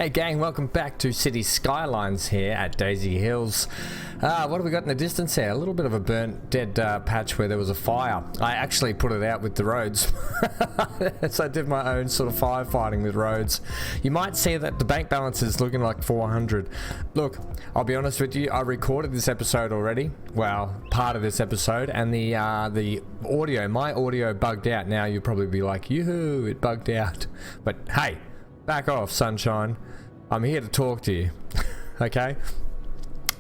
Hey gang, welcome back to City Skylines here at Daisy Hills. What have we got in the distance here? A little bit of a burnt, dead patch where there was a fire. I actually put it out with the roads. So I did my own sort of firefighting with roads. You might see that the bank balance is looking like 400. Look, I'll be honest with you, I recorded this episode already. Well, part of this episode, and the audio, my audio bugged out. Now you'll probably be like, yoo-hoo, it bugged out. But hey, back off, sunshine. I'm here to talk to you. Okay?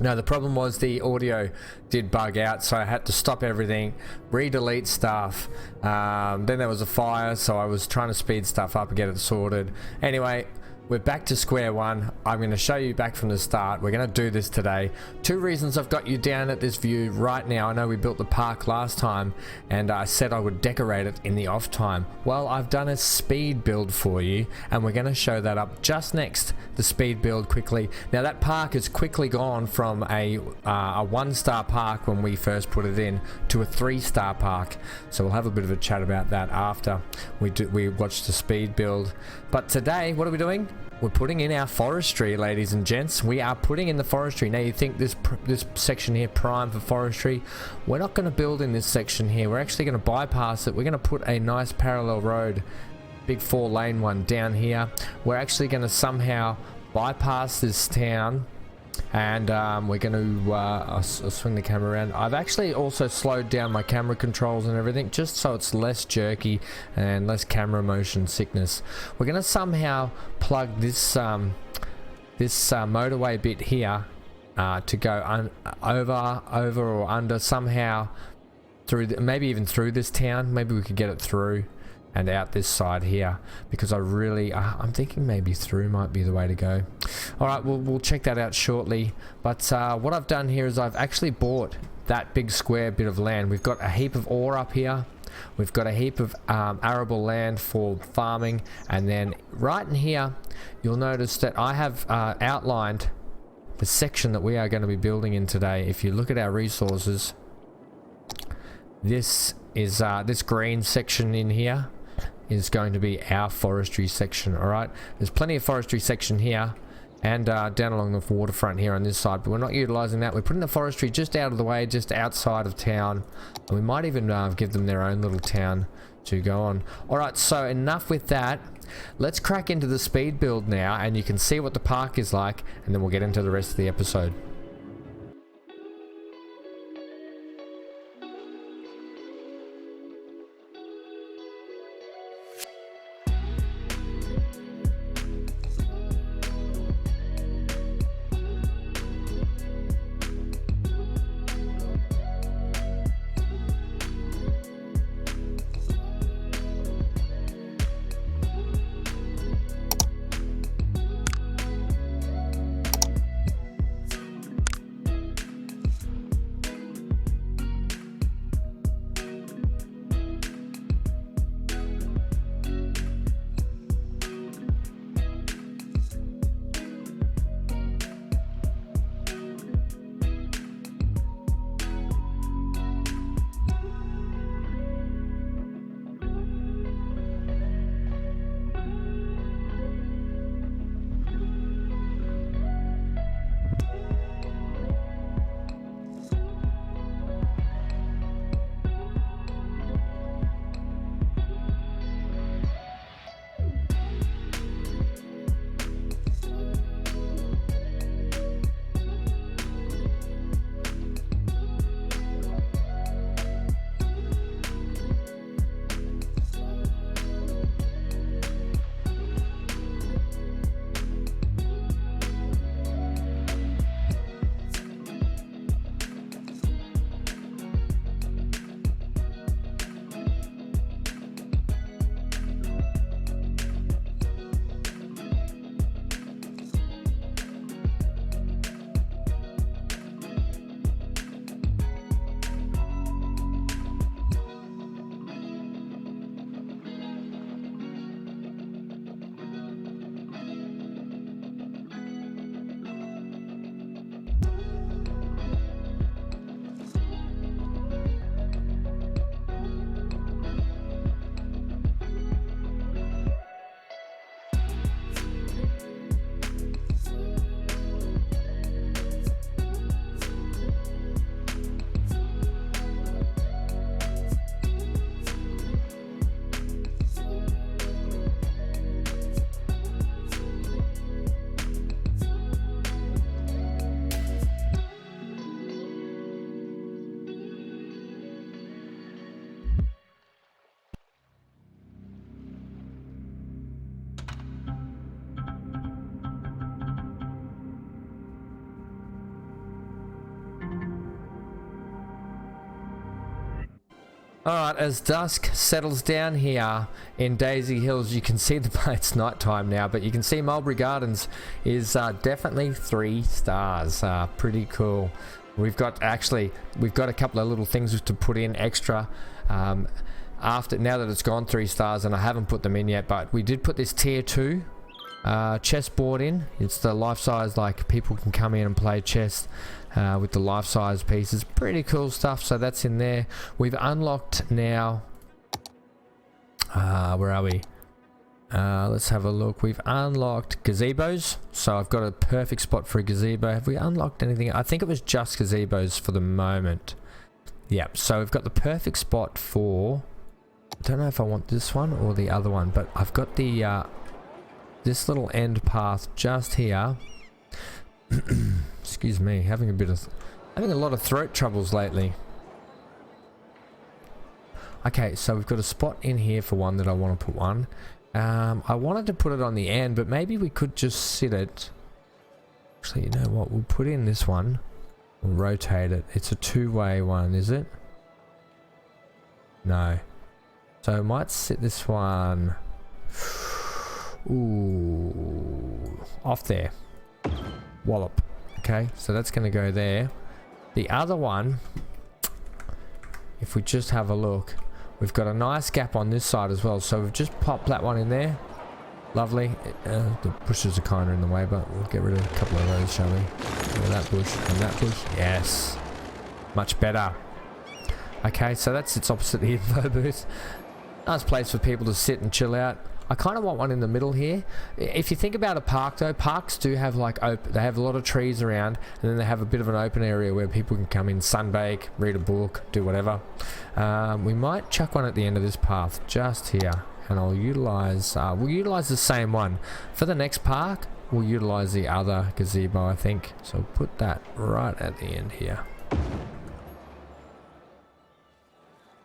No, the problem was the audio did bug out, so I had to stop everything, re-delete stuff. Then there was a fire, so I was trying to speed stuff up and get it sorted. Anyway, we're back to square one. I'm going to show you back from the start. We're going to do this today. Two reasons I've got you down at this view right now. I know we built the park last time and I said I would decorate it in the off time. Well, I've done a speed build for you and we're going to show that up just next, the speed build quickly. Now that park has quickly gone from a 1-star park when we first put it in to a 3-star park. So we'll have a bit of a chat about that after we watch the speed build. But today, what are we doing? We're putting in our forestry, ladies and gents. We are putting in the forestry. Now you think this section here prime for forestry. We're not going to build in this section here. We're actually going to bypass it. We're going to put a nice parallel road, big 4-lane one down here. We're actually going to somehow bypass this town. And we're going to I'll swing the camera around. I've actually also slowed down my camera controls and everything just so it's less jerky and less camera motion sickness. We're going to somehow plug this motorway bit here to go over or under somehow through maybe even through this town. Maybe we could get it through and out this side here, because I'm thinking maybe through might be the way to go. Alright, we'll check that out shortly. But what I've done here is I've actually bought that big square bit of land. We've got a heap of ore up here. We've got a heap of arable land for farming, and then right in here you'll notice that I have outlined the section that we are going to be building in today. If you look at our resources, this is this green section in here is going to be our forestry section. All right, there's plenty of forestry section here and down along the waterfront here on this side, but we're not utilizing that. We're putting the forestry just out of the way, just outside of town, and we might even give them their own little town to go on. All right, so enough with that. Let's crack into the speed build now, and you can see what the park is like, and then we'll get into the rest of the episode. Alright, as dusk settles down here in Daisy Hills, you can see it's night time now, but you can see Mulberry Gardens is definitely 3 stars. Pretty cool. We've got a couple of little things to put in extra now that it's gone 3 stars, and I haven't put them in yet, but we did put this tier 2 chessboard in. It's the life-size, like people can come in and play chess with the life-size pieces. Pretty cool stuff. So that's in there. We've unlocked now, where are we? Let's have a look. We've unlocked gazebos, so I've got a perfect spot for a gazebo. Have we unlocked anything? I think it was just gazebos for the moment. Yep, so we've got the perfect spot for, I don't know if I want this one or the other one, but I've got the this little end path just here. Excuse me, having a lot of throat troubles lately. Okay, so we've got a spot in here for one that I want to put one. I wanted to put it on the end, but maybe we could just sit it. Actually, you know what? We'll put in this one. We'll rotate it. It's a 2-way one, is it? No. So I might sit this one. Ooh, off there. Wallop. Okay, so that's going to go there. The other one, if we just have a look, we've got a nice gap on this side as well, so we've just popped that one in there. Lovely. The bushes are kind of in the way, but we'll get rid of a couple of those, shall we? That bush and that bush. Yes. Much better. Okay, so that sits opposite the info booth. Nice place for people to sit and chill out. I kind of want one in the middle here. If you think about a park though, parks do have like they have a lot of trees around, and then they have a bit of an open area where people can come in, sunbake, read a book, do whatever. We might chuck one at the end of this path just here, and I'll utilize, we'll utilize the same one. For the next park, we'll utilize the other gazebo, I think. So we'll put that right at the end here.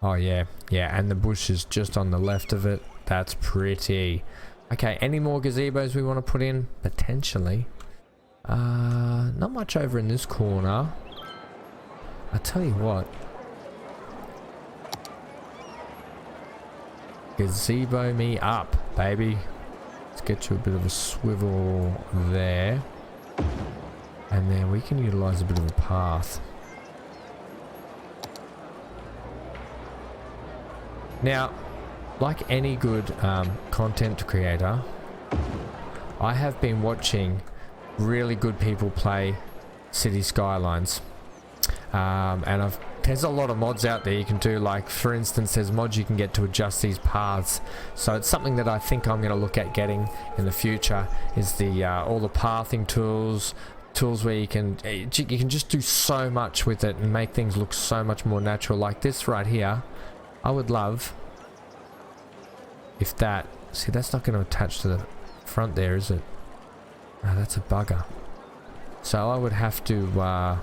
Oh yeah, yeah, and the bush is just on the left of it. That's pretty. Okay, any more gazebos we want to put in? Potentially. Not much over in this corner. I tell you what. Gazebo me up, baby. Let's get you a bit of a swivel there. And then we can utilize a bit of a path. Now, like any good content creator, I have been watching really good people play City Skylines, and there's a lot of mods out there you can do. Like, for instance, there's mods you can get to adjust these paths. So it's something that I think I'm going to look at getting in the future, is the all the pathing tools where you can just do so much with it and make things look so much more natural. Like this right here, I would love if that, see, that's not going to attach to the front there, is it? No, that's a bugger. So I would have to, I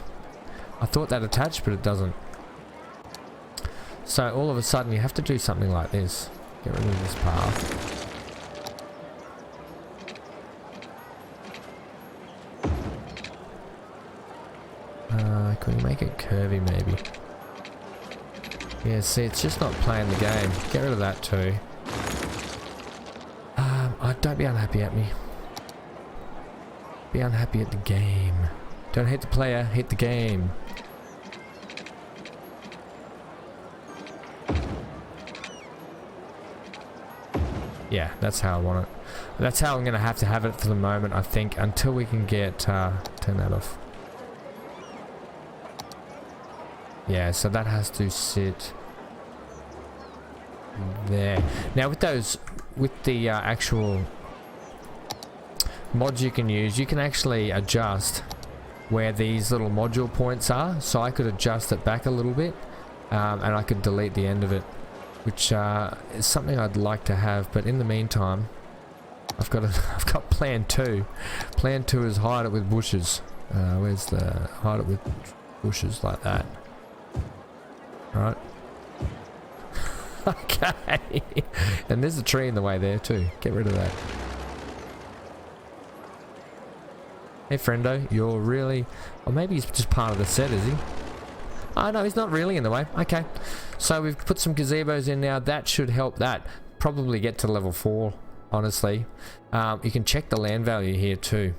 thought that attached, but it doesn't. So all of a sudden you have to do something like this. Get rid of this path. Can we make it curvy maybe? Yeah, see, it's just not playing the game. Get rid of that too. Don't be unhappy at me. Be unhappy at the game. Don't hate the player, hate the game. Yeah, that's how I want it. That's how I'm going to have it for the moment, I think, until we can get... turn that off. Yeah, so that has to sit there. Now with the actual mods you can use, you can actually adjust where these little module points are. So I could adjust it back a little bit, and I could delete the end of it, which is something I'd like to have. But in the meantime, I've got plan 2. Plan 2 is hide it with bushes. Where's the hide it with bushes like that? Right. Okay. And there's a tree in the way there too. Get rid of that. Hey friendo, you're really... Or maybe he's just part of the set, is he? Oh no, he's not really in the way. Okay, so we've put some gazebos in now. That should help that probably get to level 4, honestly. You can check the land value here too.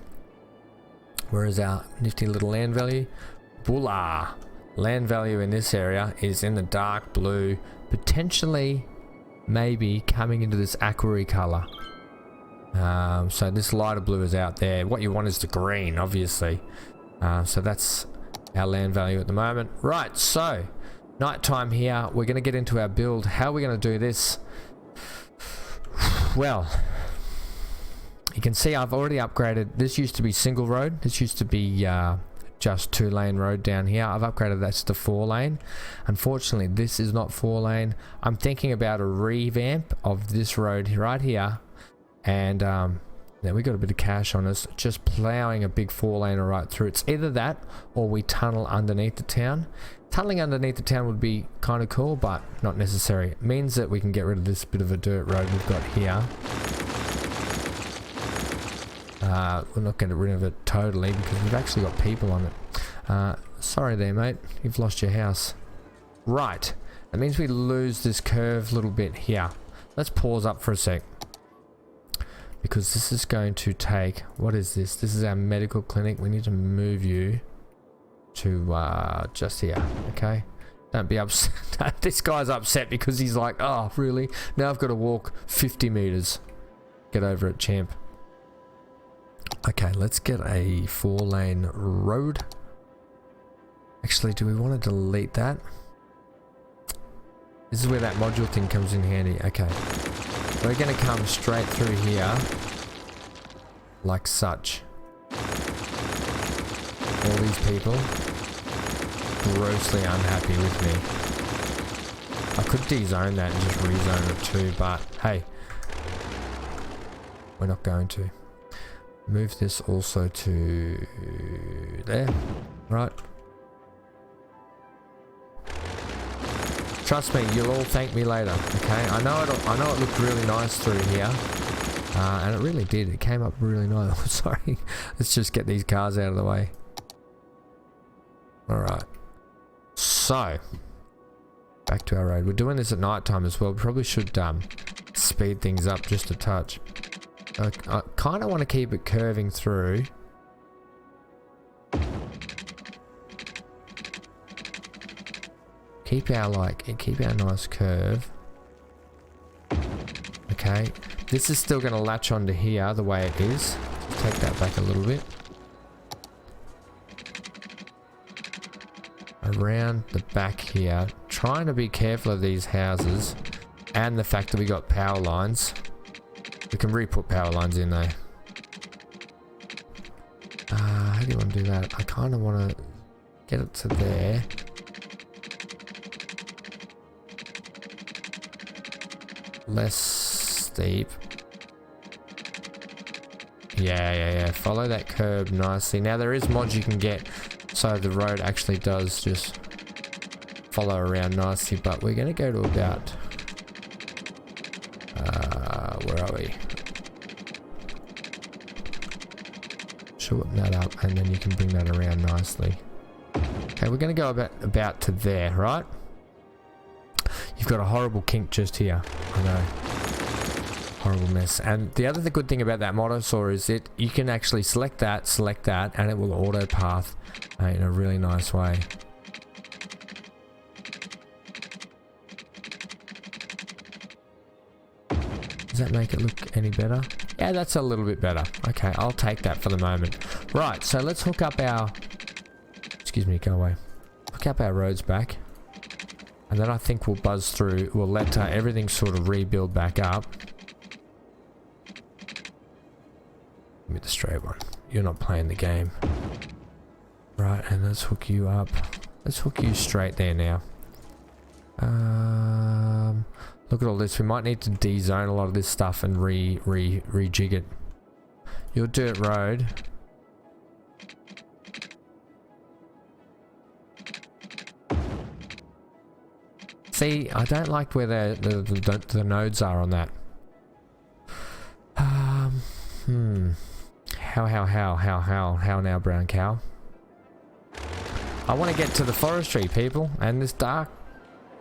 Where is our nifty little land value? Boolah! Land value in this area is in the dark blue, potentially maybe coming into this aquary color. So this lighter blue is out there. What you want is the green, obviously. So that's our land value at the moment. Right, so nighttime here. We're going to get into our build. How are we going to do this? Well, you can see I've already upgraded. This used to be single road. This used to be just 2-lane road down here. I've upgraded that to 4-lane. Unfortunately, this is not 4-lane. I'm thinking about a revamp of this road right here. And then we got a bit of cash on us, just plowing a big 4-laner right through. It's either that or we tunnel underneath the town. Tunneling underneath the town would be kind of cool, but not necessary. It means that we can get rid of this bit of a dirt road we've got here. We're not going to get rid of it totally because we've actually got people on it. Sorry there, mate. You've lost your house. Right. That means we lose this curved little bit here. Let's pause up for a sec. Because this is going to take... What is this? This is our medical clinic. We need to move you to just here. Okay? Don't be upset. This guy's upset because he's like, oh, really? Now I've got to walk 50 meters. Get over it, champ. Okay, let's get a 4-lane road. Actually, do we want to delete that? This is where that module thing comes in handy. Okay. We're going to come straight through here. Like such. All these people grossly unhappy with me. I could de-zone that and just rezone it too, but hey. We're not going to. Move this also to there, right? Trust me, you'll all thank me later. Okay, I know it looked really nice through here, and it really did. It came up really nice. Sorry, let's just get these cars out of the way. All right, so back to our road. We're doing this at night time as well. We probably should speed things up just a touch. I kind of want to keep it curving through. Keep our nice curve. Okay, this is still going to latch onto here the way it is. Take that back a little bit. Around the back here, trying to be careful of these houses and the fact that we got power lines. We can re-put power lines in though. How do you want to do that? I kind of want to get it to there. Less steep. Yeah. Follow that curb nicely. Now there is mods you can get so the road actually does just follow around nicely, but we're going to go to about... where are we? Shorten that up and then you can bring that around nicely. Okay, we're going to go about to there, right? You've got a horrible kink just here. I know. Horrible mess. And the other good thing about that motosaw is you can actually select that, and it will auto path in a really nice way. Does that make it look any better? Yeah, that's a little bit better. Okay, I'll take that for the moment. Right, so let's hook up our... Excuse me, go away. Hook up our roads back. And then I think we'll buzz through. We'll let everything sort of rebuild back up. Give me the straight one. You're not playing the game. Right, and let's hook you up. Let's hook you straight there now. Look at all this. We might need to de-zone a lot of this stuff and rejig it. Your dirt road. See, I don't like where the nodes are on that. How now, brown cow? I want to get to the forestry, people, and this dark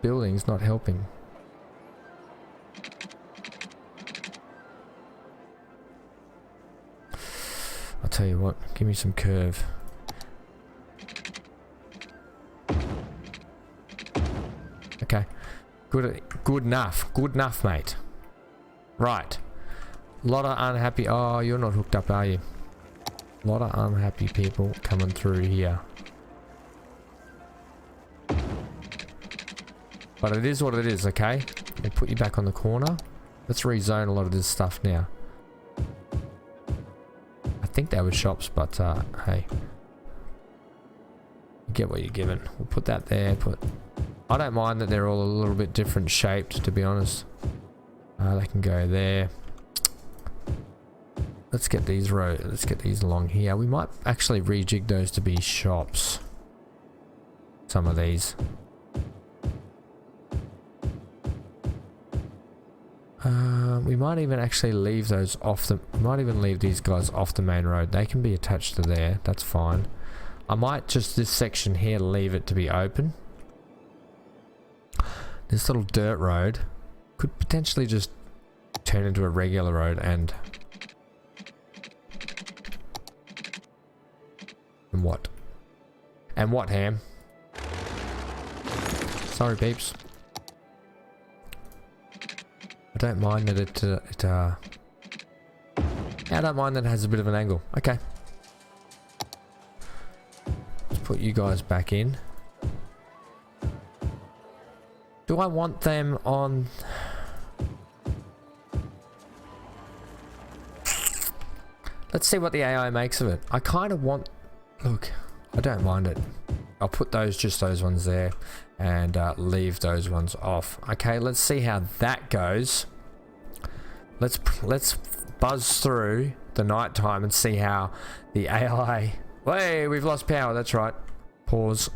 building's not helping. I'll tell you what, give me some curve. Okay, good enough, mate. Right, a lot of unhappy. Oh, you're not hooked up, are you? A lot of unhappy people coming through here. But it is what it is, okay? We'll put you back on the corner. Let's rezone a lot of this stuff now. I think they were shops, but hey. You get what you're given. We'll put that there. I don't mind that they're all a little bit different shaped, to be honest. They can go there. Let's get these along here. We might actually rejig those to be shops. Some of these. We might even actually leave those off the... We might even leave these guys off the main road. They can be attached to there. That's fine. I might just this section here leave it to be open. This little dirt road could potentially just turn into a regular road and... And what? And what, Ham? Sorry, peeps. I don't mind that yeah, I don't mind that it has a bit of an angle. Okay. Let's put you guys back in. Do I want them on... Let's see what the AI makes of it. I kind of want... Look, I don't mind it. I'll put just those ones there and leave those ones off. Okay, let's see how that goes. Let's buzz through the night time and see how the AI... Hey, we've lost power. That's right. Pause.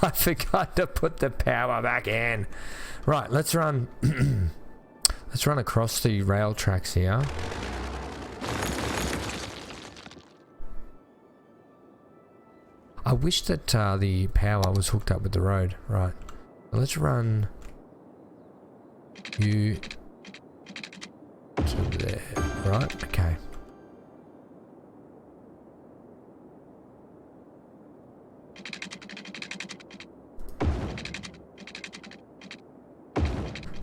I forgot to put the power back in. Right, let's run. Let's run across the rail tracks here. I wish that the power was hooked up with the road. Right. Let's run you to there. Right. Okay.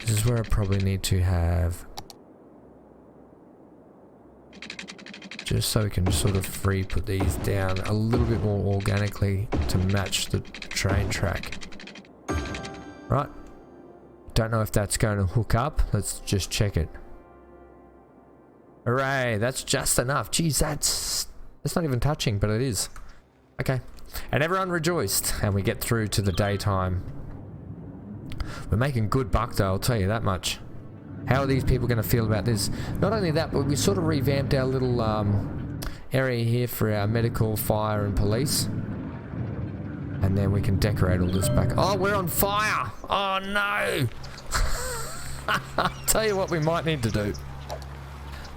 This is where I probably need to have, just so we can sort of free put these down a little bit more organically to match the train track. Right. Don't know if that's going to hook up. Let's just check it. Hooray, that's just enough. Geez, that's not even touching, but it is. Okay. And everyone rejoiced, and we get through to the daytime. We're making good buck though, I'll tell you that much. How are these people going to feel about this? Not only that, but we sort of revamped our little area here for our medical, fire and police. And then we can decorate all this back. Oh, we're on fire! Oh no! I'll tell you what we might need to do.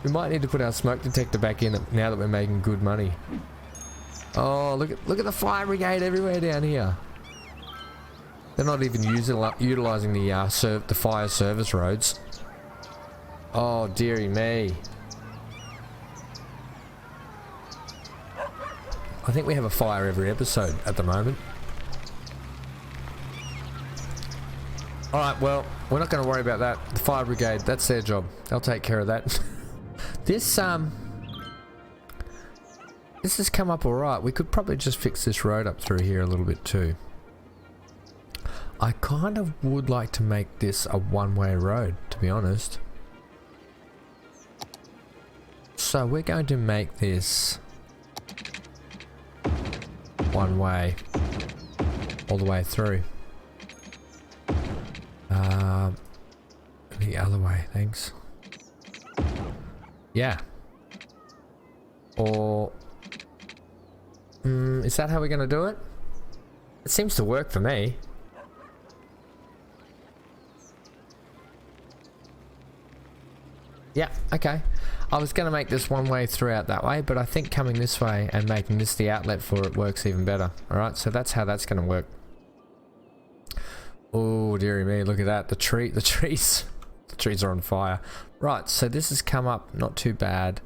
We might need to put our smoke detector back in now that we're making good money. Oh, look at the fire brigade everywhere down here. They're not even utilizing the fire service roads. Oh, dearie me. I think we have a fire every episode at the moment. Alright, well, we're not going to worry about that. The fire brigade, that's their job. They'll take care of that. This has come up alright. We could probably just fix this road up through here a little bit too. I kind of would like to make this a one-way road, to be honest. So we're going to make this one way all the way through. The other way, thanks. Yeah. Or is that how we're going to do it? It seems to work for me. Yeah, okay. I was going to make this one way throughout that way, but I think coming this way and making this the outlet for it works even better. Alright, so that's how that's going to work. Oh, dearie me, look at that. The trees are on fire. Right, so this has come up not too bad.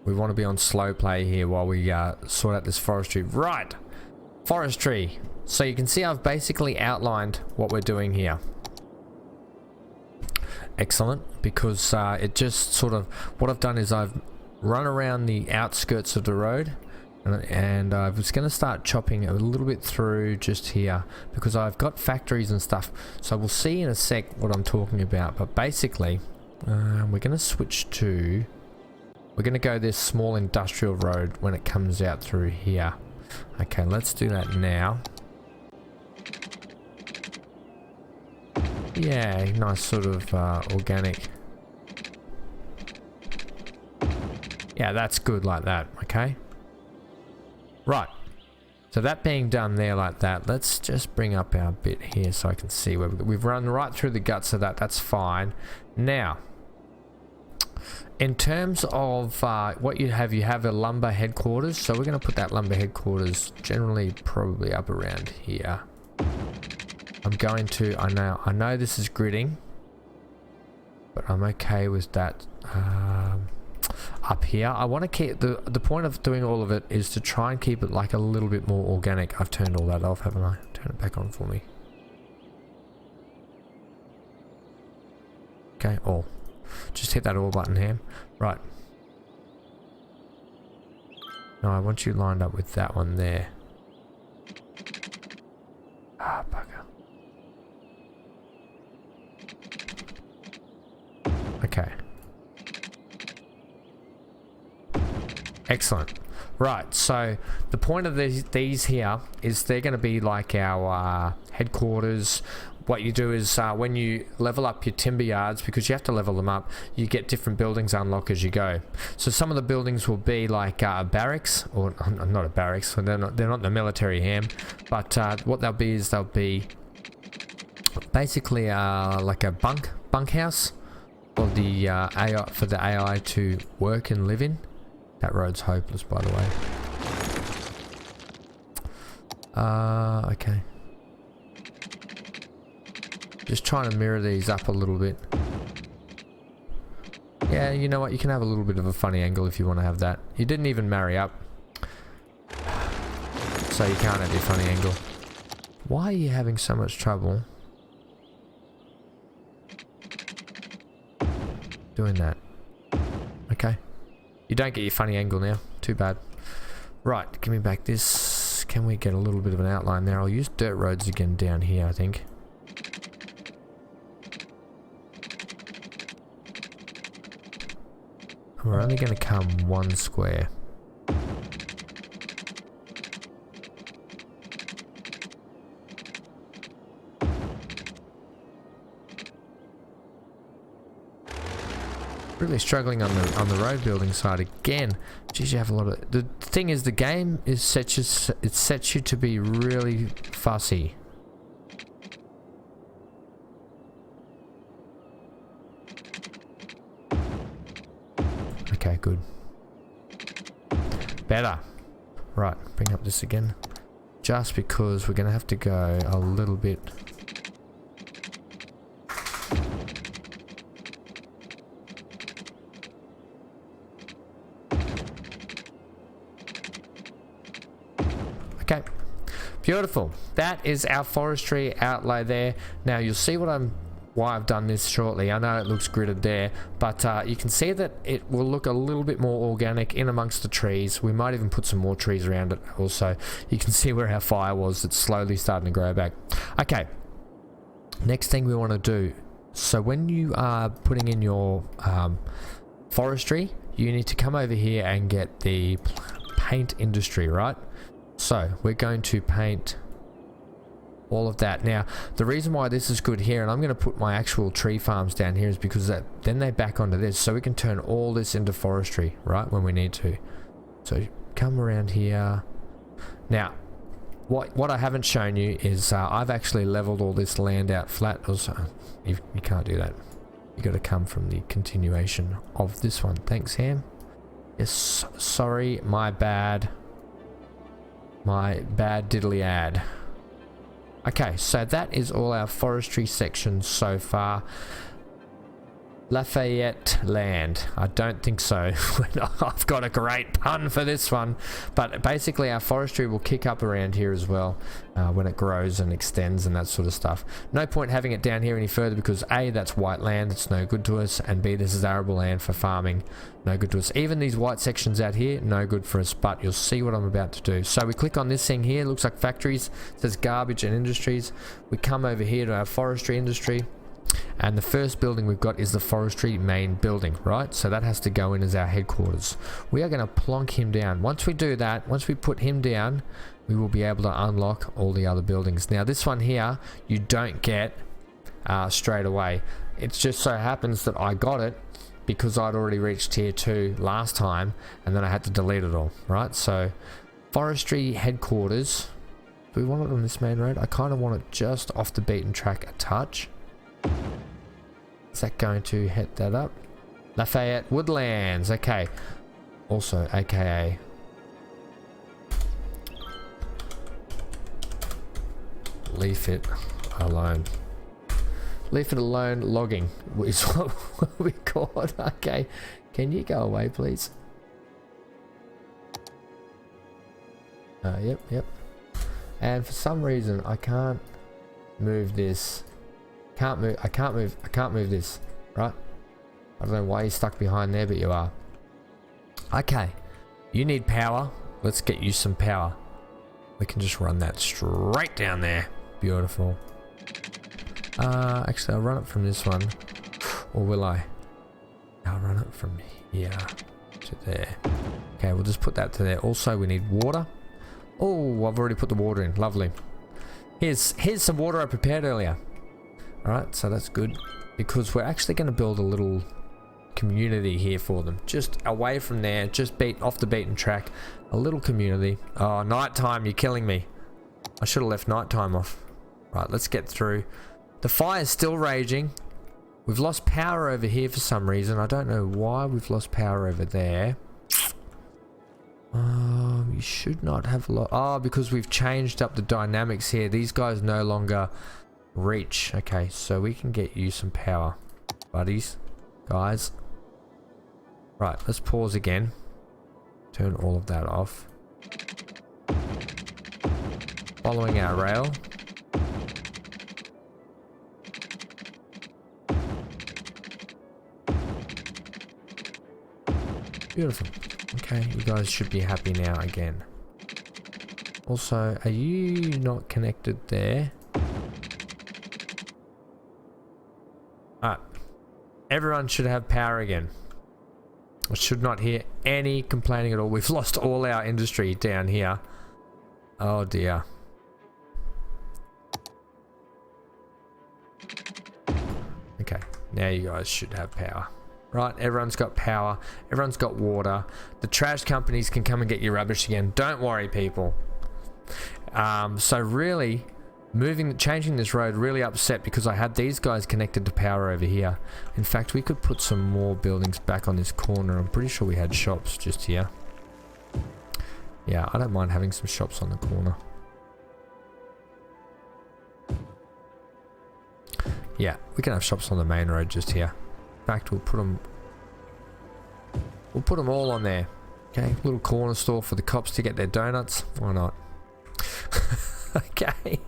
We want to be on slow play here while we sort out this forestry. Right, forestry. So you can see I've basically outlined what we're doing here. Excellent, because it just sort of, what I've done is I've run around the outskirts of the road, and I was going to start chopping a little bit through just here because I've got factories and stuff. So we'll see in a sec what I'm talking about, but basically we're going to switch to, we're going to go this small industrial road when it comes out through here. Okay, let's do that now. Yeah, nice sort of organic. Yeah, that's good like that, okay? Right, so that being done there like that, let's just bring up our bit here so I can see where we've run right through the guts of that. That's fine. Now, in terms of what you have a lumber headquarters. So we're going to put that lumber headquarters generally probably up around here. I'm going to, I know this is gridding, but I'm okay with that up here. I want to keep, the point of doing all of it is to try and keep it like a little bit more organic. I've turned all that off, haven't I? Turn it back on for me. Okay, all. Just hit that all button here. Right. No, I want you lined up with that one there. Ah, bugger. Okay. Excellent. Right, so the point of these here is they're going to be like our headquarters. What you do is when you level up your timber yards, because you have to level them up, you get different buildings unlock as you go. So some of the buildings will be like a barracks, or not a barracks, so they're not the military ham, but what they'll be is they'll be basically like a bunkhouse for the AI to work and live in. That road's hopeless, by the way. Okay. Just trying to mirror these up a little bit. Yeah, you know what? You can have a little bit of a funny angle if you want to have that. You didn't even marry up, so you can't have your funny angle. Why are you having so much trouble doing that? Okay. You don't get your funny angle now. Too bad. Right, give me back this. Can we get a little bit of an outline there? I'll use dirt roads again down here, I think. We're only going to come one square. Really struggling on the road building side again. Geez, you have a lot of. The thing is, the game is it sets you to be really fussy. Okay, good. Better. Right, bring up this again. Just because we're going to have to go a little bit. Okay. Beautiful. That is our forestry outlay there. Now you'll see why I've done this shortly. I know it looks gridded there, but you can see that it will look a little bit more organic in amongst the trees. We might even put some more trees around it also. You can see where our fire was. It's slowly starting to grow back. Okay, next thing we want to do. So when you are putting in your forestry, you need to come over here and get the paint industry, right? So we're going to paint all of that. Now, the reason why this is good here, and I'm going to put my actual tree farms down here, is because then they back onto this, so we can turn all this into forestry, right, when we need to. So come around here. Now, what I haven't shown you is I've actually leveled all this land out flat. Also, you can't do that. You got to come from the continuation of this one. Thanks, Ham. Yes, sorry, my bad. My bad diddly ad. Okay, so that is all our forestry sections so far. Lafayette land. I don't think so. I've got a great pun for this one. But basically our forestry will kick up around here as well when it grows and extends and that sort of stuff. No point having it down here any further because A, that's white land, it's no good to us, and B, this is arable land for farming, no good to us. Even these white sections out here, no good for us, but you'll see what I'm about to do. So we click on this thing here, looks like factories, it says garbage and industries. We come over here to our forestry industry. And the first building we've got is the forestry main building, right? So that has to go in as our headquarters. We are going to plonk him down. Once we do that, once we put him down, we will be able to unlock all the other buildings. Now this one here, you don't get straight away. It just so happens that I got it because I'd already reached tier 2 last time and then I had to delete it all, right? So forestry headquarters, do we want it on this main road? I kind of want it just off the beaten track a touch. Is that going to hit that up? Lafayette Woodlands, okay. Also, aka leave it alone. Leave it alone logging is what we call it. Okay, can you go away, please? Yep. And for some reason, I can't move this. I can't move this, right? I don't know why you're stuck behind there, but you are. Okay, you need power. Let's get you some power. We can just run that straight down there. Beautiful. Actually, I'll run it from this one. Or will I? I'll run it from here to there. Okay, we'll just put that to there. Also, we need water. Oh, I've already put the water in. Lovely. Here's some water I prepared earlier. Alright, so that's good because we're actually going to build a little community here for them. Just away from there, just off the beaten track. A little community. Oh, nighttime, you're killing me. I should have left nighttime off. Right, let's get through. The fire's still raging. We've lost power over here for some reason. I don't know why we've lost power over there. You should not have lost. Oh, because we've changed up the dynamics here. These guys no longer reach. Okay, so we can get you some power, buddies, guys. Right, let's pause again. Turn all of that off. Following our rail. Beautiful. Okay, you guys should be happy now again. Also, are you not connected there? Alright. Everyone should have power again. I should not hear any complaining at all. We've lost all our industry down here. Oh dear. Okay, now you guys should have power. Right, everyone's got power. Everyone's got water. The trash companies can come and get your rubbish again. Don't worry, people. So really, changing this road really upset because I had these guys connected to power over here. In fact, we could put some more buildings back on this corner. I'm pretty sure we had shops just here. Yeah, I don't mind having some shops on the corner. Yeah, we can have shops on the main road just here. In fact, we'll put them all on there. Okay, little corner store for the cops to get their donuts. Why not? Okay.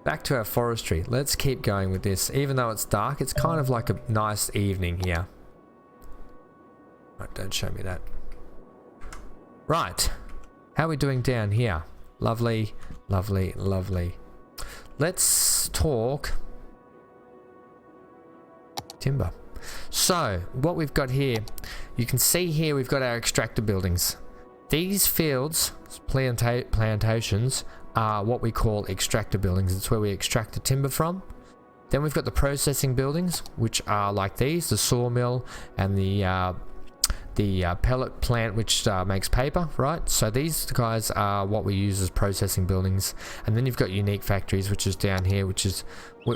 Back to our forestry. Let's keep going with this. Even though it's dark, it's kind of like a nice evening here. Right, don't show me that. Right. How are we doing down here? Lovely, lovely, lovely. Let's talk timber. So what we've got here, you can see here we've got our extractor buildings. These fields, plantations, are what we call extractor buildings. It's where we extract the timber from. Then we've got the processing buildings, which are like these, the sawmill and the pellet plant, which makes paper, right? So these guys are what we use as processing buildings. And then you've got unique factories, which is down here, which is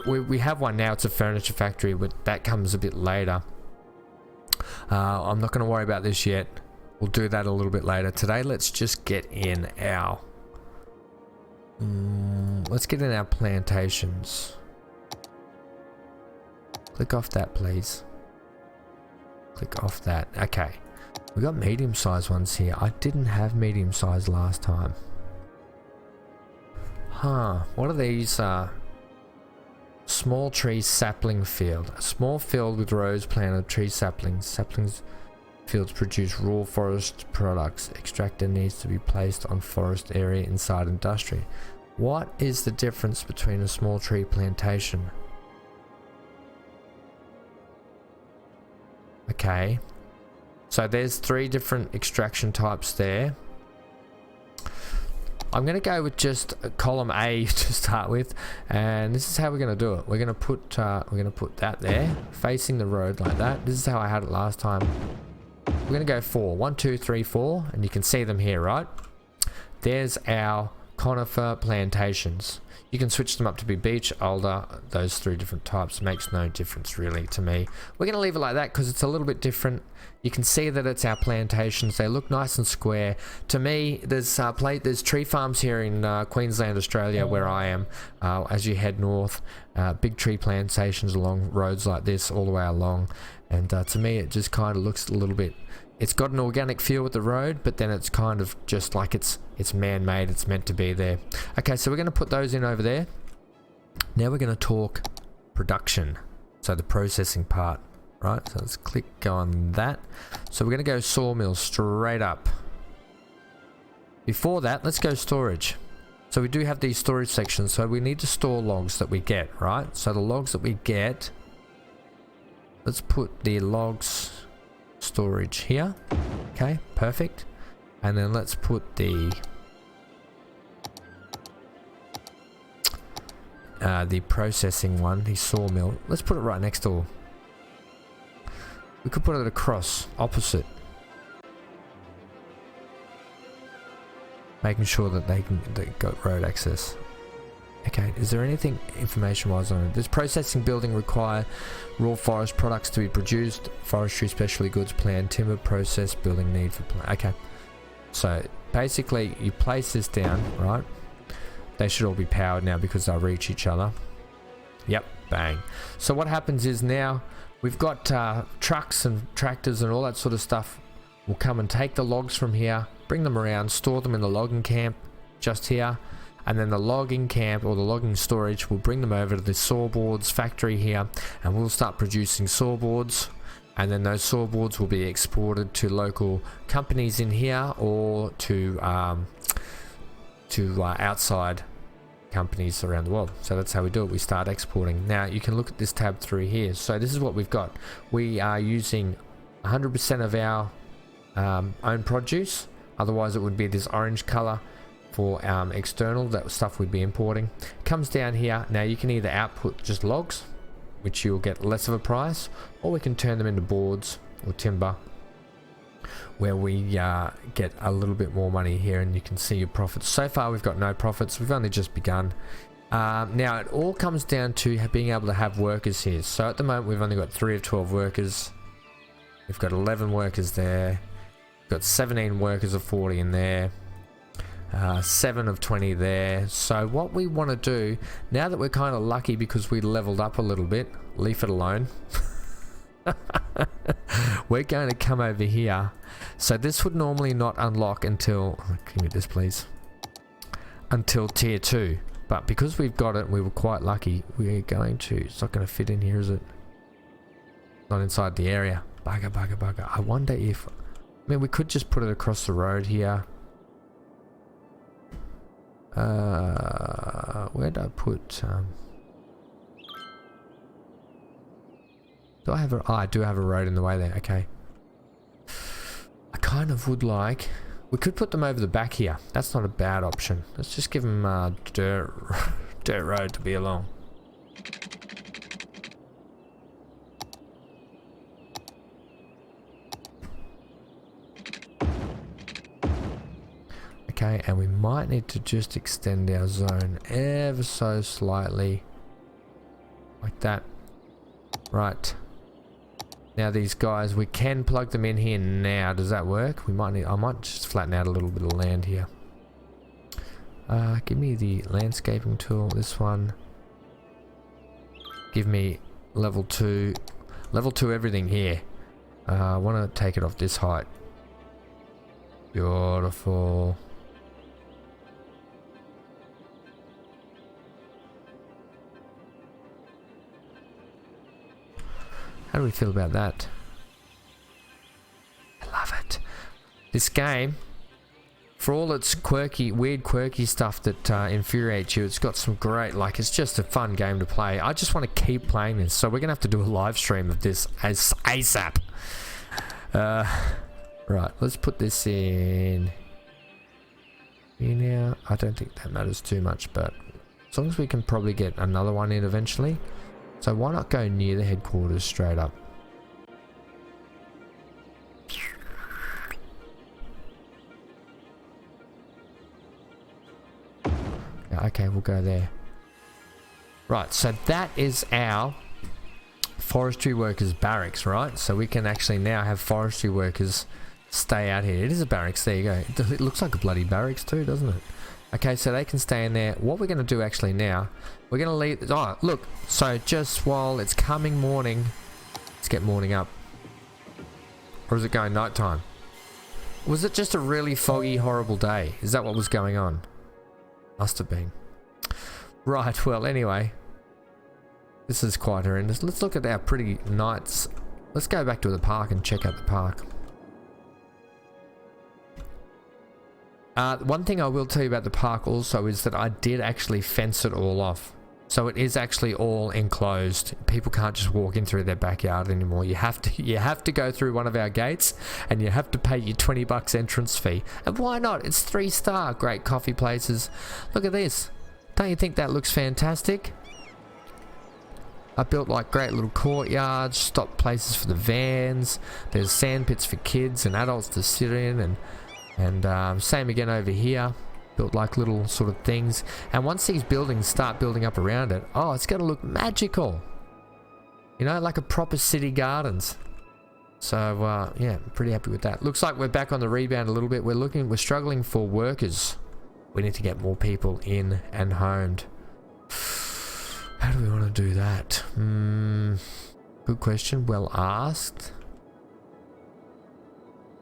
we have one now. It's a furniture factory, but that comes a bit later. I'm not going to worry about this yet. We'll do that a little bit later. Today, let's just get in our plantations. Click off that, please. Click off that. Okay. We got medium-sized ones here. I didn't have medium-sized last time. What are these? Small tree sapling field. A small field with rows planted of tree saplings. Saplings fields produce raw forest products. Extractor needs to be placed on forest area inside industry. What is the difference between a small tree plantation? Okay, so there's 3 different extraction types there. I'm going to go with just column A to start with, and this is how we're going to do it. We're going to put that there, facing the road like that. This is how I had it last time. We're going to go 4. 1, 2, 3, 4, and you can see them here, right? There's our conifer plantations. You can switch them up to be beech, alder, those 3 different types. Makes no difference really to me. We're going to leave it like that because it's a little bit different. You can see that it's our plantations. They look nice and square. To me, there's tree farms here in Queensland, Australia, where I am. As you head north, big tree plantations along roads like this all the way along. And to me, it just kind of looks a little bit... It's got an organic feel with the road, but then it's kind of just like it's man-made. It's meant to be there. Okay, so we're going to put those in over there. Now we're going to talk production. So the processing part, right? So let's click on that. So we're going to go sawmill straight up. Before that, let's go storage. So we do have these storage sections. So we need to store logs that we get, right? So the logs that we get, let's put the logs storage here. Okay, perfect. And then let's put the processing one, the sawmill. Let's put it right next door. We could put it across, opposite, making sure that they got road access. Okay, is there anything information-wise on it? Does processing building require raw forest products to be produced? Forestry, specialty goods, plant, timber, process, building need for plant. Okay, so basically you place this down, right? They should all be powered now because they'll reach each other. Yep, bang. So what happens is now we've got trucks and tractors and all that sort of stuff. We'll come and take the logs from here, bring them around, store them in the logging camp just here. And then the logging camp or the logging storage will bring them over to the sawboards factory here, and we'll start producing sawboards. And then those sawboards will be exported to local companies in here or to outside companies around the world. So that's how we do it. We start exporting. Now you can look at this tab through here. So this is what we've got. We are using 100% of our own produce. Otherwise it would be this orange color. For external, that stuff we'd be importing. Comes down here. Now you can either output just logs, which you'll get less of a price, or we can turn them into boards or timber, where we get a little bit more money here, and you can see your profits. So far we've got no profits. We've only just begun. Now it all comes down to being able to have workers here. So at the moment we've only got 3 of 12 workers. We've got 11 workers there. We've got 17 workers of 40 in there. 7 of 20 there. So what we want to do, now that we're kind of lucky because we leveled up a little bit, leave it alone. We're going to come over here. So this would normally not unlock until, give me this please, until tier 2. But because we've got it, we were quite lucky. We're going to, it's not going to fit in here, is it? Not inside the area. Bugger, bugger, bugger. I wonder if, I mean, we could just put it across the road here. Where'd I put do I have a, oh, I do have a road in the way there. Okay, I kind of would like, we could put them over the back here. That's not a bad option. Let's just give them dirt road to be along. Okay, and we might need to just extend our zone ever so slightly. Like that. Right. Now these guys, we can plug them in here now. Does that work? We might need, I might just flatten out a little bit of land here. Give me the landscaping tool, this one. Give me level 2 everything here. I want to take it off this height. Beautiful. How do we feel about that? I love it. This game, for all its quirky, weird quirky stuff that infuriates you, it's got some great, like, it's just a fun game to play. I just want to keep playing this, so we're gonna have to do a live stream of this as ASAP. Right, let's put this in here now. I don't think that matters too much, but as long as we can probably get another one in eventually. So why not go near the headquarters straight up? Yeah, okay, we'll go there. Right, so that is our forestry workers barracks, right? So we can actually now have forestry workers stay out here. It is a barracks, there you go. It looks like a bloody barracks too, doesn't it? Okay, so they can stay in there. What we're going to do actually now, we're going to leave... Oh, look. So just while it's coming morning, let's get morning up. Or is it going nighttime? Was it just a really foggy, horrible day? Is that what was going on? Must have been. Right, well, anyway. This is quite horrendous. Let's look at our pretty nights. Let's go back to the park and check out the park. One thing I will tell you about the park also is that I did actually fence it all off. So it is actually all enclosed. People can't just walk in through their backyard anymore. You have to go through one of our gates and you have to pay your $20 entrance fee. And why not? It's 3-star. Great coffee places. Look at this. Don't you think that looks fantastic? I built like great little courtyards, stop places for the vans. There's sand pits for kids and adults to sit in, and same again over here. Built like little sort of things, and once these buildings start building up around it, oh, it's going to look magical. You know, like a proper city gardens. So yeah, I'm pretty happy with that. Looks like we're back on the rebound a little bit. We're struggling for workers. We need to get more people in and homed. How do we want to do that? Good question. Well asked.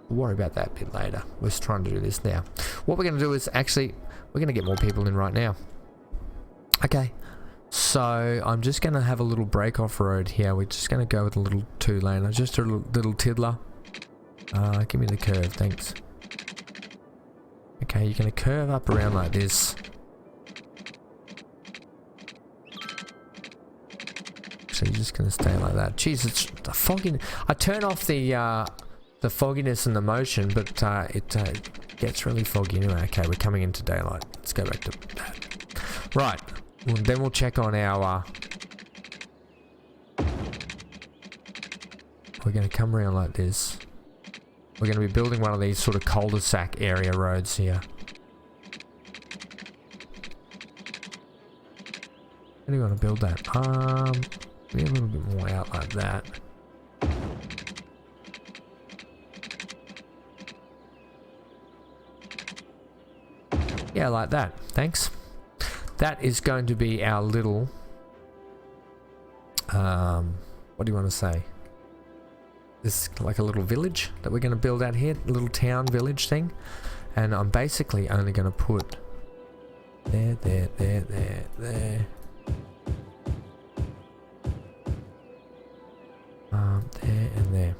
We'll worry about that a bit later. We're just trying to do this now. What we're going to do is actually, we're going to get more people in right now. Okay. So I'm just going to have a little break off road here. We're just going to go with a little 2-laner. Just a little tiddler. Give me the curve, thanks. Okay, you're going to curve up around like this. So you're just going to stay like that. Jeez, it's the foggy. I turn off the fogginess and the motion, but it gets really foggy anyway. Okay, we're coming into daylight. Let's go back to that. Right. Well, then we'll check on our... we're going to come around like this. We're going to be building one of these sort of cul-de-sac area roads here. How do you want to build that? Maybe a little bit more out like that. Yeah, like that. Thanks. That is going to be our little... what do you want to say? This is like a little village that we're going to build out here. A little town village thing. And I'm basically only going to put... there. There and there.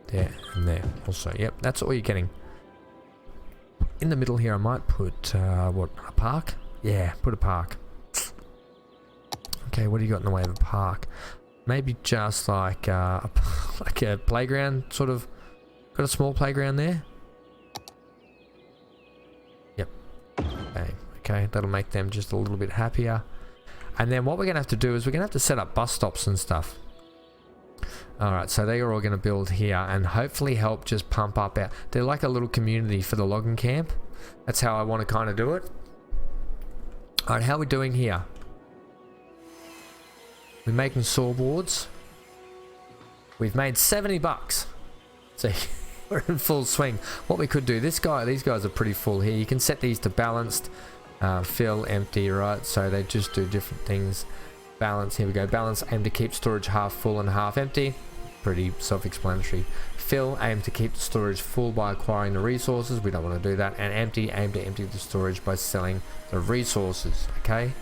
There and there. Also, yep, that's all you're getting. In the middle here, I might put, what, a park? Yeah, put a park. Okay, what do you got in the way of a park? Maybe just like a playground, sort of. Got a small playground there? Yep. Okay, that'll make them just a little bit happier. And then what we're going to have to do is we're going to have to set up bus stops and stuff. Alright, so they are all going to build here and hopefully help just pump up our... they're like a little community for the logging camp. That's how I want to kind of do it. Alright, how are we doing here? We're making saw boards. We've made 70 bucks. So we're in full swing. What we could do, these guys are pretty full here. You can set these to balanced, fill, empty, right? So they just do different things. Balance, here we go. Balance, aim to keep storage half full and half empty. Pretty self-explanatory. Fill, aim to keep the storage full by acquiring the resources. We don't want to do that. And empty, aim to empty the storage by selling the resources. Okay,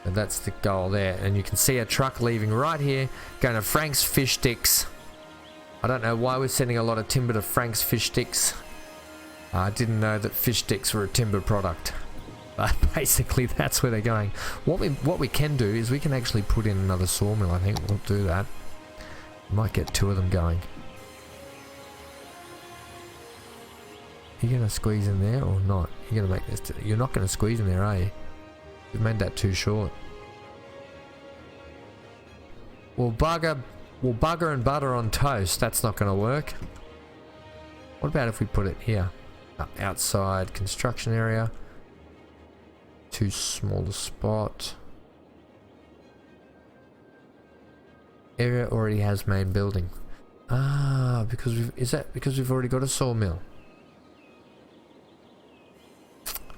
and that's the goal there. And you can see a truck leaving right here, going to Frank's Fish Sticks. I don't know why we're sending a lot of timber to Frank's Fish Sticks. I didn't know that fish sticks were a timber product. But basically that's where they're going. What we can do is we can actually put in another sawmill. I think we'll do that. We might get 2 of them going. You're going to squeeze in there or not? You're going to make this... You're not going to squeeze in there, are you? You've made that too short. Well, bugger and butter on toast. That's not going to work. What about if we put it here? Outside construction area. Too small a spot. Area already has main building. Ah, because we've already got a sawmill.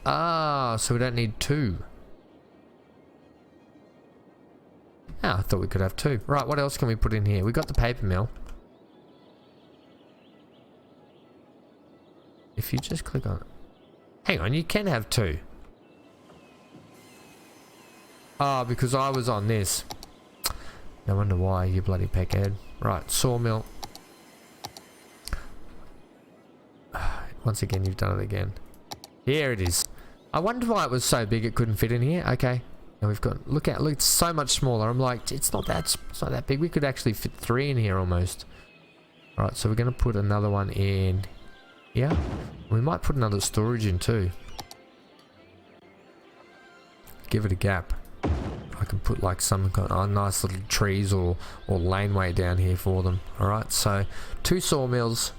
Ah, so we don't need 2. Ah, I thought we could have 2. Right, what else can we put in here? We got the paper mill. If you just click on it. Hang on, you can have 2. Ah, because I was on this. No wonder why, you bloody peckhead. Right, sawmill. Once again, you've done it again. Here it is. I wonder why it was so big it couldn't fit in here. Okay. Now we've got, look, it's so much smaller. I'm like, it's not that big. We could actually fit 3 in here almost. Alright, so we're going to put another one in here. We might put another storage in too. Give it a gap. I can put like some kind of nice little trees or laneway down here for them. Alright, so 2 sawmills,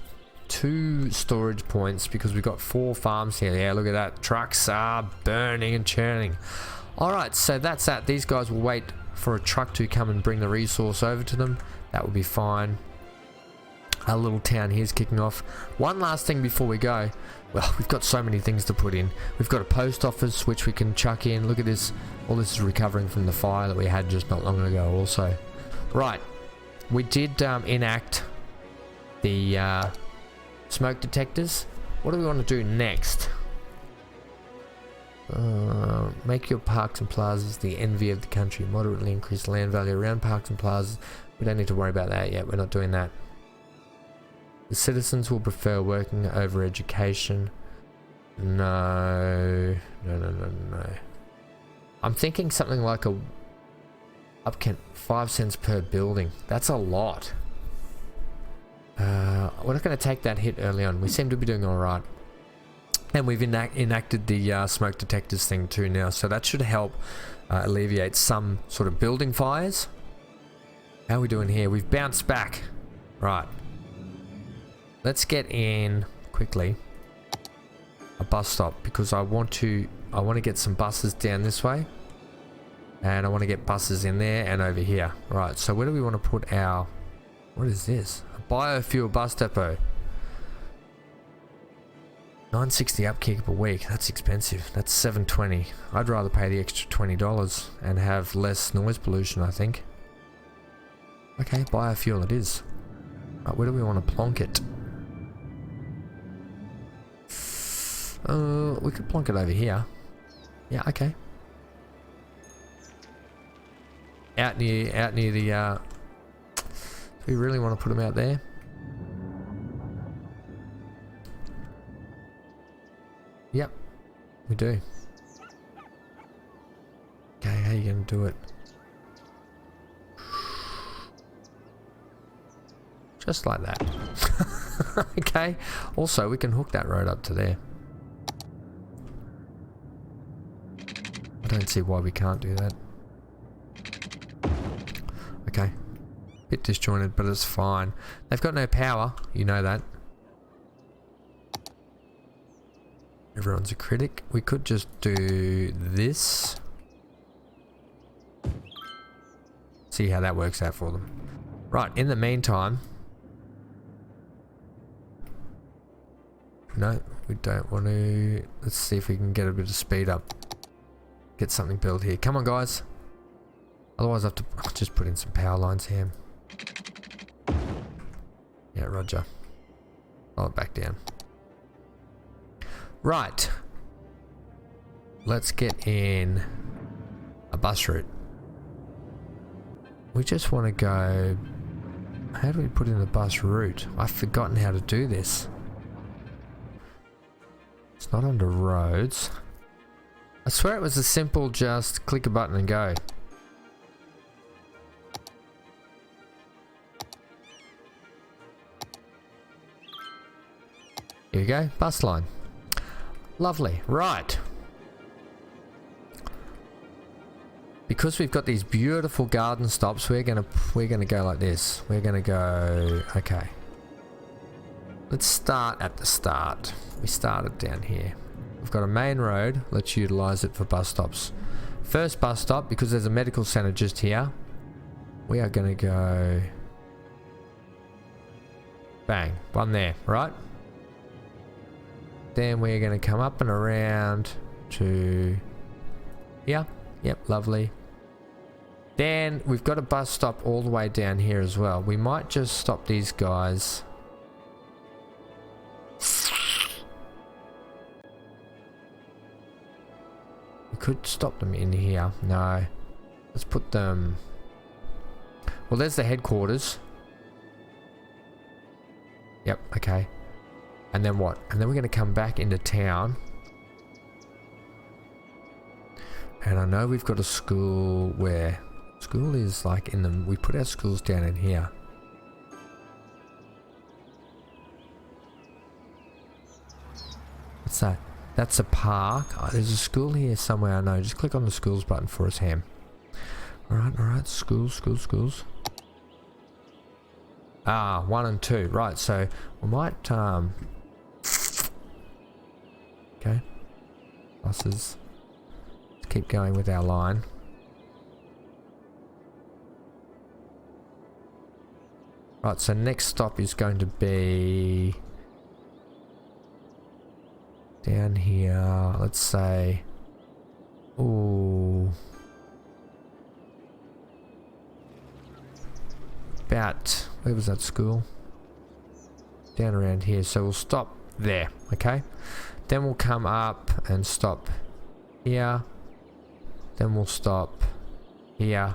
2 storage points because we've got 4 farms here. Yeah, look at that. Trucks are burning and churning. Alright, so that's that. These guys will wait for a truck to come and bring the resource over to them. That will be fine. Our little town here's kicking off. One last thing before we go. Well, we've got so many things to put in. We've got a post office which we can chuck in. Look at this. All this is recovering from the fire that we had just not long ago also. Right. We did enact the smoke detectors. What do we want to do next? Make your parks and plazas the envy of the country. Moderately increase land value around parks and plazas. We don't need to worry about that yet. We're not doing that. The citizens will prefer working over education. No. I'm thinking something like a upkeep 5 cents per building. That's a lot. We're not going to take that hit early on. We seem to be doing all right. And we've enacted the smoke detectors thing too now, so that should help alleviate some sort of building fires. How are we doing here? We've bounced back. Right. Let's get in quickly a bus stop because I want to get some buses down this way, and I want to get buses in there and over here. Right. So where do we want to put our? What is this? A biofuel bus depot. 960 upkeep a week. That's expensive. That's $720. I'd rather pay the extra $20 and have less noise pollution, I think. Okay, biofuel it is. Right, where do we want to plonk it? We could plonk it over here. Yeah, okay. Out near the. Do we really want to put them out there? Yep, we do. Okay, how are you going to do it? Just like that. Okay. Also, we can hook that road up to there. I don't see why we can't do that. Okay. Bit disjointed, but it's fine. They've got no power. You know that. Everyone's a critic. We could just do this. See how that works out for them. Right, in the meantime... No, we don't want to... Let's see if we can get a bit of speed up. Get something built here. Come on, guys. Otherwise, I have to just put in some power lines here. Yeah, roger. Roll it back down. Right. Let's get in a bus route. We just want to go... How do we put in the bus route? I've forgotten how to do this. It's not under roads. I swear it was a simple just click a button and go. Here we go, bus line. Lovely, right. Because we've got these beautiful garden stops, we're gonna go like this. We're gonna go, okay. Let's start at the start. We started down here. We've got a main road. Let's utilize it for bus stops. First bus stop, because there's a medical center just here. We are gonna go... Bang, one there, right? Then we're gonna come up and around to here. Yep, lovely. Then we've got a bus stop all the way down here as well. We might just stop these guys. We could stop them in here. No. Let's put them... Well, there's the headquarters. Yep, okay. And then what? And then we're going to come back into town. And I know we've got a school where... School is like in the... We put our schools down in here. What's that? That's a park. Oh, there's a school here somewhere, I know. Just click on the schools button for us, Ham. Alright. Schools. Ah, 1 and 2. Right, so we might... Okay. Buses. Let's keep going with our line. Right, so next stop is going to be... Down here, let's say... Ooh... About... Where was that school? Down around here, so we'll stop there, okay? Then we'll come up and stop here. Then we'll stop here.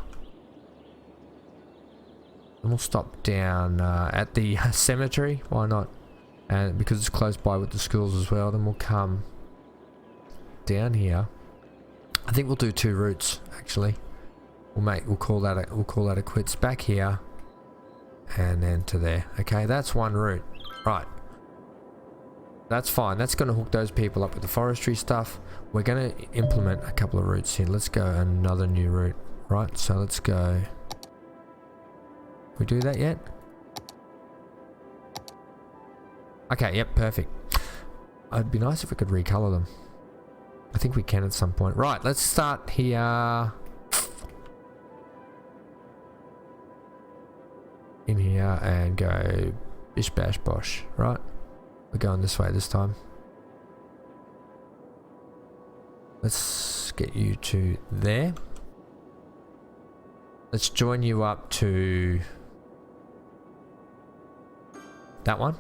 Then we'll stop down at the cemetery. Why not? And because it's close by with the schools as well. Then we'll come down here. I think we'll do 2 routes actually. We'll call that a quits. Back here and then to there. Okay, that's 1 route. Right. That's fine. That's going to hook those people up with the forestry stuff. We're going to implement a couple of routes here. Let's go another new route. Right, so let's go. We do that yet? Okay, yep, perfect. It'd be nice if we could recolor them. I think we can at some point. Right, let's start here. In here and go bish bash bosh, right? We're going this way this time. Let's get you to there. Let's join you up to that one.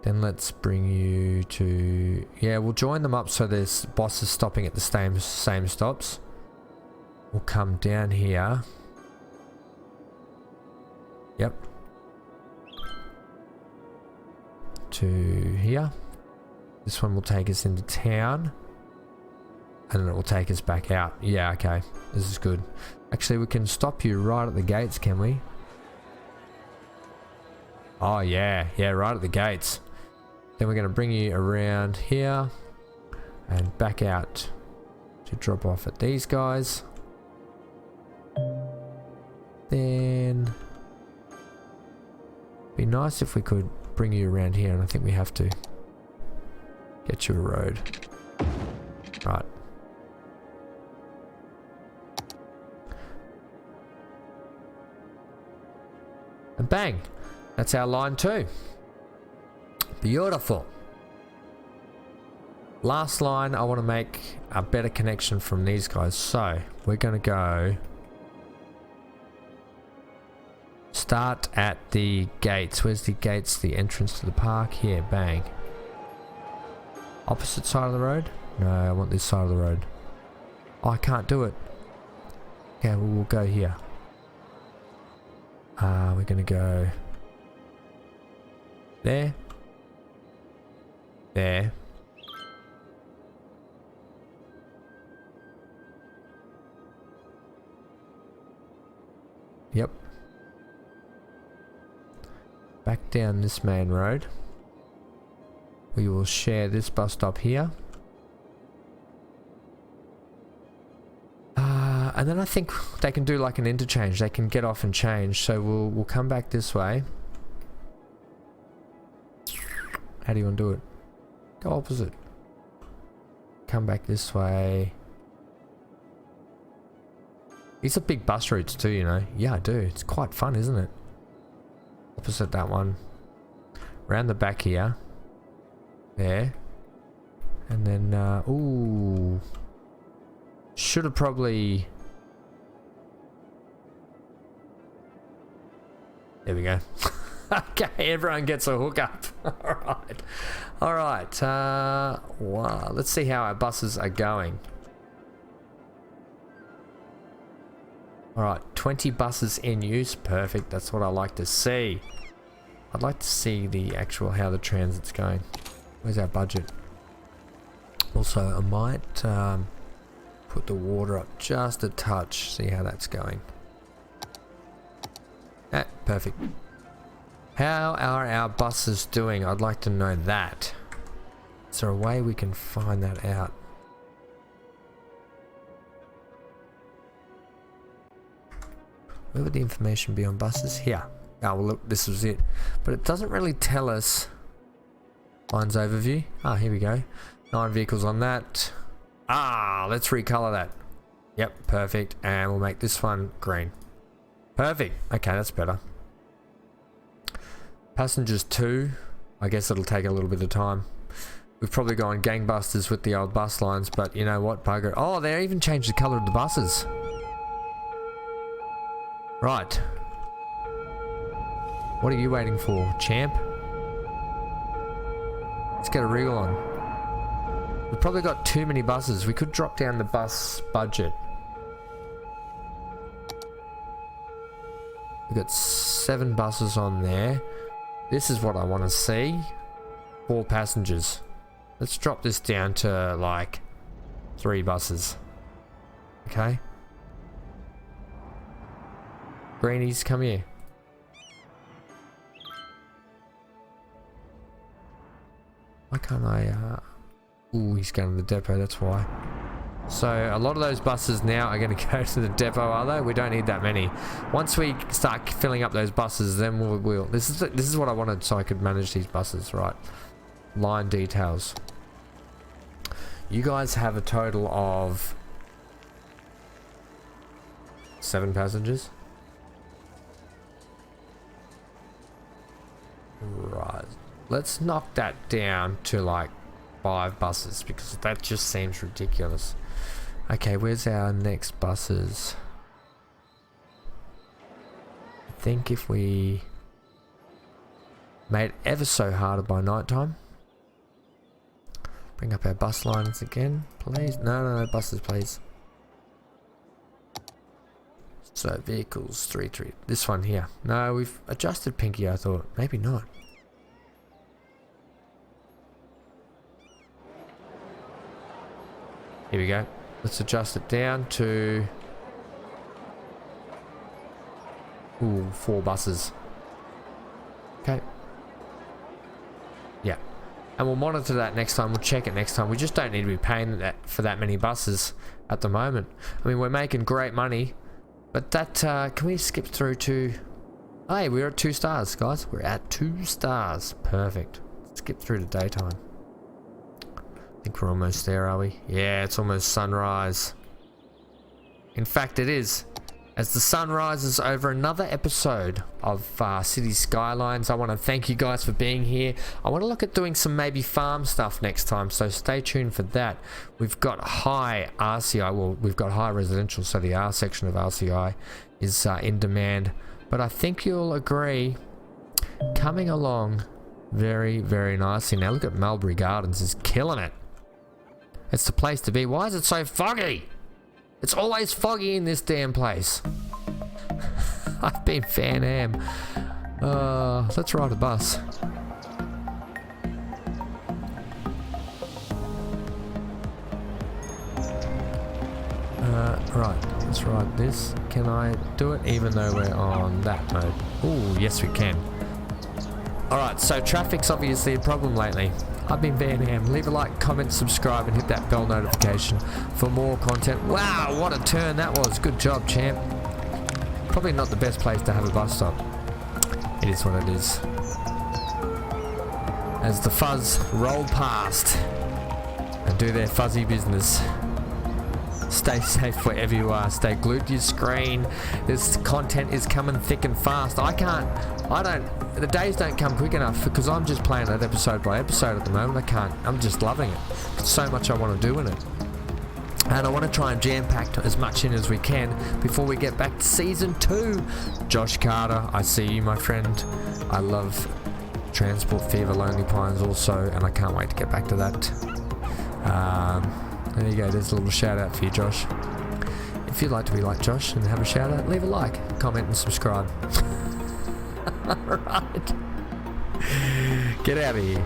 Then let's bring you to... Yeah, we'll join them up so there's bosses stopping at the same stops. We'll come down here. Yep. To here. This one will take us into town. And then it will take us back out. Yeah, okay. This is good. Actually, we can stop you right at the gates, can we? Oh, yeah. Yeah, right at the gates. Then we're going to bring you around here. And back out to drop off at these guys. Then... Be nice if we could bring you around here, and I think we have to. Get you a road. Right. And bang! That's our line 2. Beautiful. Last line, I want to make a better connection from these guys. So, we're going to go... Start at the gates. Where's the gates? The entrance to the park? Here, bang. Opposite side of the road? No, I want this side of the road. Oh, I can't do it. Okay, well, we'll go here. We're going to go... There. There. Yep. Back down this main road. We will share this bus stop here. And then I think they can do like an interchange. They can get off and change. So we'll come back this way. How do you want to do it? Go opposite. Come back this way. These are big bus routes too, you know. Yeah, I do. It's quite fun, isn't it? Opposite that one. Round the back here. There. And then, ooh. Should have probably... There we go. Okay, everyone gets a hookup. Alright. Alright. Wow. Let's see how our buses are going. Alright, 20 buses in use. Perfect. That's what I like to see. I'd like to see the actual how the transit's going. Where's our budget? Also, I might put the water up just a touch. See how that's going. Ah, perfect. How are our buses doing? I'd like to know that. Is there a way we can find that out? Where would the information be on buses? Here. Oh, well, look, this was it. But it doesn't really tell us. Lines overview. Ah, here we go. 9 vehicles on that. Ah, let's recolor that. Yep, perfect. And we'll make this one green. Perfect. Okay, that's better. Passengers 2. I guess it'll take a little bit of time. We've probably gone gangbusters with the old bus lines, but you know what, bugger. Oh, they even changed the color of the buses. Right. What are you waiting for, champ? Let's get a wriggle on. We've probably got too many buses. We could drop down the bus budget. We've got 7 buses on there. This is what I want to see. 4 passengers. Let's drop this down to like 3 buses. Okay. Greenies, come here. Why can't I, ooh, he's going to the depot, that's why. So, a lot of those buses now are going to go to the depot, are they? We don't need that many. Once we start filling up those buses, then we'll this is what I wanted so I could manage these buses, right? Line details. You guys have a total of 7 passengers. Right. Let's knock that down to like 5 buses because that just seems ridiculous. Okay, where's our next buses? I think if we made it ever so harder by night time. Bring up our bus lines again, please. No, buses, please. So vehicles 3. This one here. No, we've adjusted Pinky, I thought. Maybe not. Here we go. Let's adjust it down to 4 buses. Okay. Yeah. And we'll monitor that next time. We'll check it next time. We just don't need to be paying that for that many buses at the moment. I mean, we're making great money. But that, can we skip through to... Hey, we're at 2 stars, guys. We're at 2 stars. Perfect. Skip through to daytime. think we're almost there, are we? Yeah, it's almost sunrise. In fact, it is. As the sun rises over another episode of City Skylines, I want to thank you guys for being here. I want to look at doing some maybe farm stuff next time, so stay tuned for that. We've got high RCI, well, we've got high residential, so the R section of RCI is in demand. But I think you'll agree, coming along very, very nicely. Now look at Mulberry Gardens, is killing it. It's the place to be. Why is it so foggy? It's always foggy in this damn place. I've been Fan Am. Let's ride a bus. Right, let's ride this. Can I do it even though we're on that mode? Ooh, yes we can. Alright, so traffic's obviously a problem lately. I've been Van Ham. Leave a like, comment, subscribe, and hit that bell notification for more content. Wow, what a turn that was. Good job, champ. Probably not the best place to have a bus stop. It is what it is. As the fuzz roll past and do their fuzzy business. Stay safe wherever you are. Stay glued to your screen. This content is coming thick and fast. The days don't come quick enough because I'm just playing it episode by episode at the moment. I'm just loving it. There's so much I want to do in it. And I want to try and jam-pack as much in as we can before we get back to Season 2. Josh Carter, I see you, my friend. I love Transport Fever Lonely Pines also, and I can't wait to get back to that. There you go, there's a little shout out for you, Josh. If you'd like to be like Josh and have a shout out, leave a like, comment and subscribe. Alright. Get out of here.